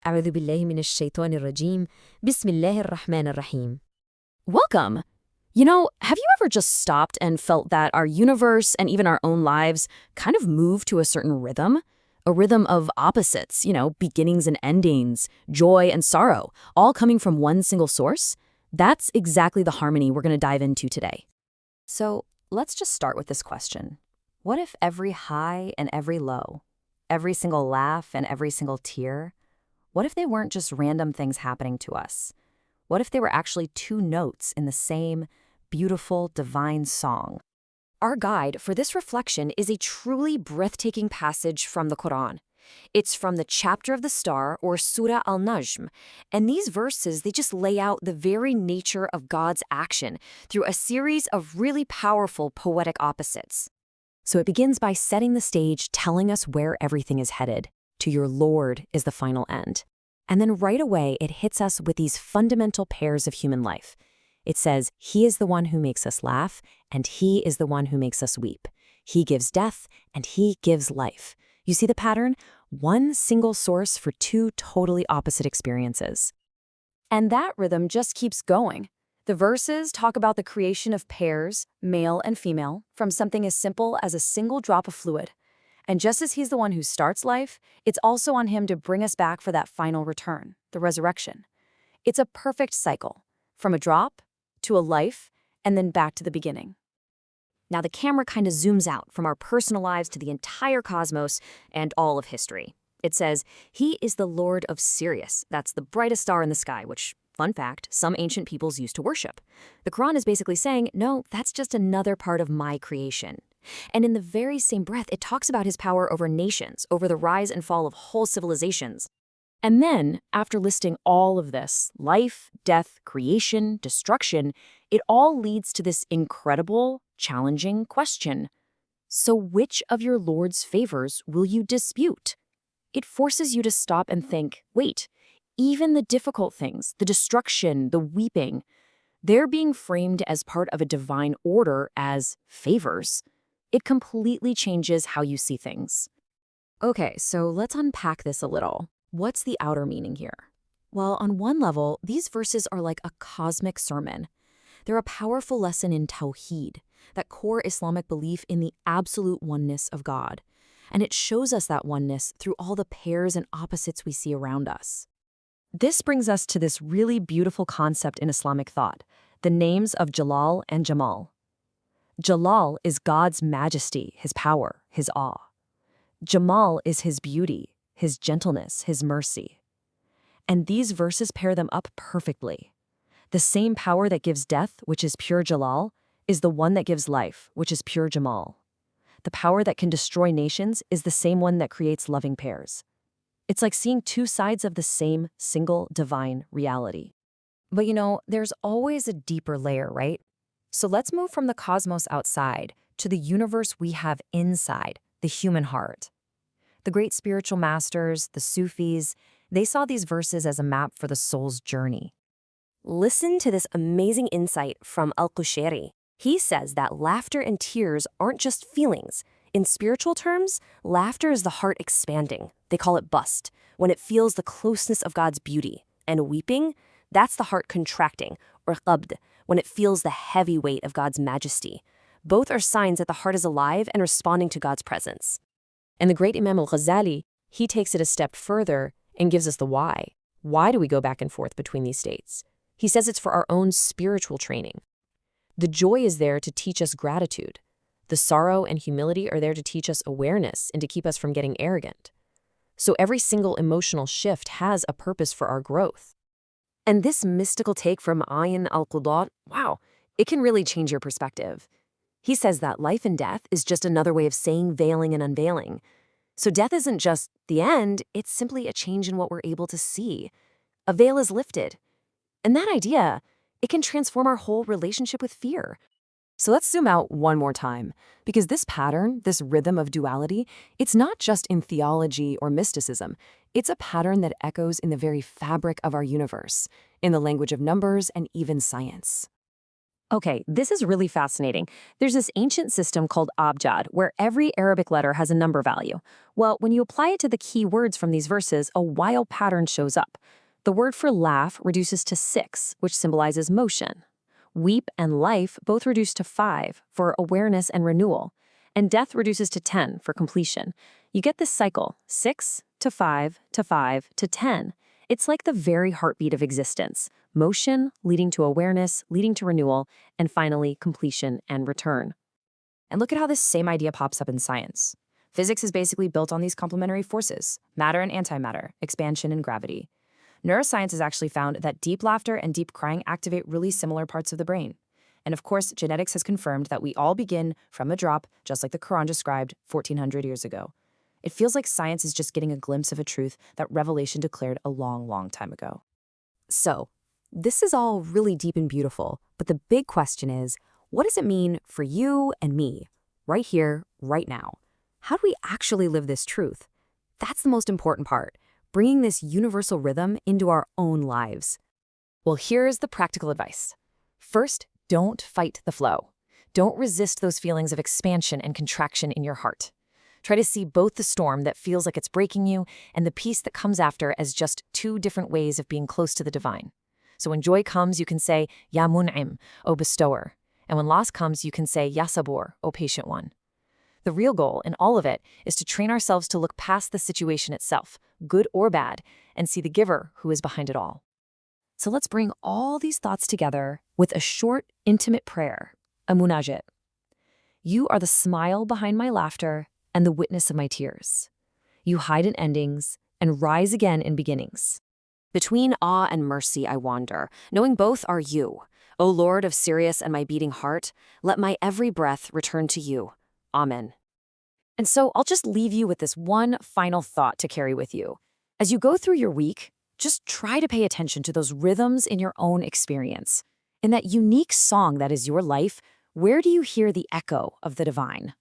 أعوذ بالله من الشيطان الرجيم. بسم الله الرحمن الرحيم. Welcome! Have you ever just stopped and felt that our universe and even our own lives kind of move to a certain rhythm? A rhythm of opposites, beginnings and endings, joy and sorrow, all coming from one single source? That's exactly the harmony we're going to dive into today. So let's just start with this question. What if every high and every low, every single laugh and every single tear, what if they weren't just random things happening to us? What if they were actually two notes in the same beautiful, divine song? Our guide for this reflection is a truly breathtaking passage from the Quran. It's from the chapter of the star, or Surah An-Najm, and these verses, they just lay out the very nature of God's action through a series of really powerful poetic opposites. So it begins by setting the stage, telling us where everything is headed. To your Lord is the final end. And then right away, it hits us with these fundamental pairs of human life. It says, He is the one who makes us laugh, and He is the one who makes us weep. He gives death, and He gives life. You see the pattern? One single source for two totally opposite experiences. And that rhythm just keeps going. The verses talk about the creation of pairs, male and female, from something as simple as a single drop of fluid. And just as He's the one who starts life, it's also on Him to bring us back for that final return, the resurrection. It's a perfect cycle, from a drop to a life, and then back to the beginning. Now the camera kind of zooms out from our personal lives to the entire cosmos and all of history. It says, He is the Lord of Sirius. That's the brightest star in the sky, which, fun fact, some ancient peoples used to worship. The Quran is basically saying, no, that's just another part of my creation. And in the very same breath, it talks about His power over nations, over the rise and fall of whole civilizations. And then, after listing all of this, life, death, creation, destruction, it all leads to this incredible, challenging question. So which of your Lord's favors will you dispute? It forces you to stop and think, wait, even the difficult things, the destruction, the weeping, they're being framed as part of a divine order as favors. It completely changes how you see things. Okay, so let's unpack this a little. What's the outer meaning here? Well, on one level, these verses are like a cosmic sermon. They're a powerful lesson in Tawheed, that core Islamic belief in the absolute oneness of God. And it shows us that oneness through all the pairs and opposites we see around us. This brings us to this really beautiful concept in Islamic thought, the names of Jalal and Jamal. Jalal is God's majesty, His power, His awe. Jamal is His beauty, His gentleness, His mercy. And these verses pair them up perfectly. The same power that gives death, which is pure Jalal, is the one that gives life, which is pure Jamal. The power that can destroy nations is the same one that creates loving pairs. It's like seeing two sides of the same single divine reality. But there's always a deeper layer, right? So let's move from the cosmos outside to the universe we have inside, the human heart. The great spiritual masters, the Sufis, they saw these verses as a map for the soul's journey. Listen to this amazing insight from Al-Qushayri. He says that laughter and tears aren't just feelings. In spiritual terms, laughter is the heart expanding. They call it bust, when it feels the closeness of God's beauty. And weeping, that's the heart contracting, or qabd, when it feels the heavy weight of God's majesty. Both are signs that the heart is alive and responding to God's presence. And the great Imam al-Ghazali, he takes it a step further and gives us the why. Why do we go back and forth between these states? He says it's for our own spiritual training. The joy is there to teach us gratitude. The sorrow and humility are there to teach us awareness and to keep us from getting arrogant. So every single emotional shift has a purpose for our growth. And this mystical take from Ayn al-Qudat, wow, it can really change your perspective. He says that life and death is just another way of saying veiling and unveiling. So death isn't just the end, it's simply a change in what we're able to see. A veil is lifted. And that idea, it can transform our whole relationship with fear. So let's zoom out one more time, because this pattern, this rhythm of duality, it's not just in theology or mysticism. It's a pattern that echoes in the very fabric of our universe, in the language of numbers and even science. Okay, this is really fascinating. There's this ancient system called Abjad, where every Arabic letter has a number value. Well, when you apply it to the key words from these verses, a wild pattern shows up. The word for laugh reduces to 6, which symbolizes motion. Weep and life both reduce to 5 for awareness and renewal. And death reduces to 10 for completion. You get this cycle, 6 to 5 to 5 to 10. It's like the very heartbeat of existence. Motion leading to awareness, leading to renewal, and finally completion and return. And look at how this same idea pops up in science. Physics is basically built on these complementary forces, matter and antimatter, expansion and gravity. Neuroscience has actually found that deep laughter and deep crying activate really similar parts of the brain. And of course, genetics has confirmed that we all begin from a drop, just like the Quran described 1400 years ago. It feels like science is just getting a glimpse of a truth that Revelation declared a long, long time ago. So, this is all really deep and beautiful, but the big question is, what does it mean for you and me, right here, right now? How do we actually live this truth? That's the most important part, bringing this universal rhythm into our own lives. Well, here's the practical advice. First, don't fight the flow. Don't resist those feelings of expansion and contraction in your heart. Try to see both the storm that feels like it's breaking you and the peace that comes after as just two different ways of being close to the divine. So when joy comes, you can say, Ya Mun'im, O bestower. And when loss comes, you can say, Ya Sabur, O patient one. The real goal in all of it is to train ourselves to look past the situation itself, good or bad, and see the giver who is behind it all. So let's bring all these thoughts together with a short, intimate prayer, a An-Najm. You are the smile behind my laughter and the witness of my tears. You hide in endings and rise again in beginnings. Between awe and mercy I wander, knowing both are you. O Lord of Sirius and my beating heart, let my every breath return to you. Amen. And so I'll just leave you with this one final thought to carry with you. As you go through your week, just try to pay attention to those rhythms in your own experience. In that unique song that is your life, where do you hear the echo of the divine?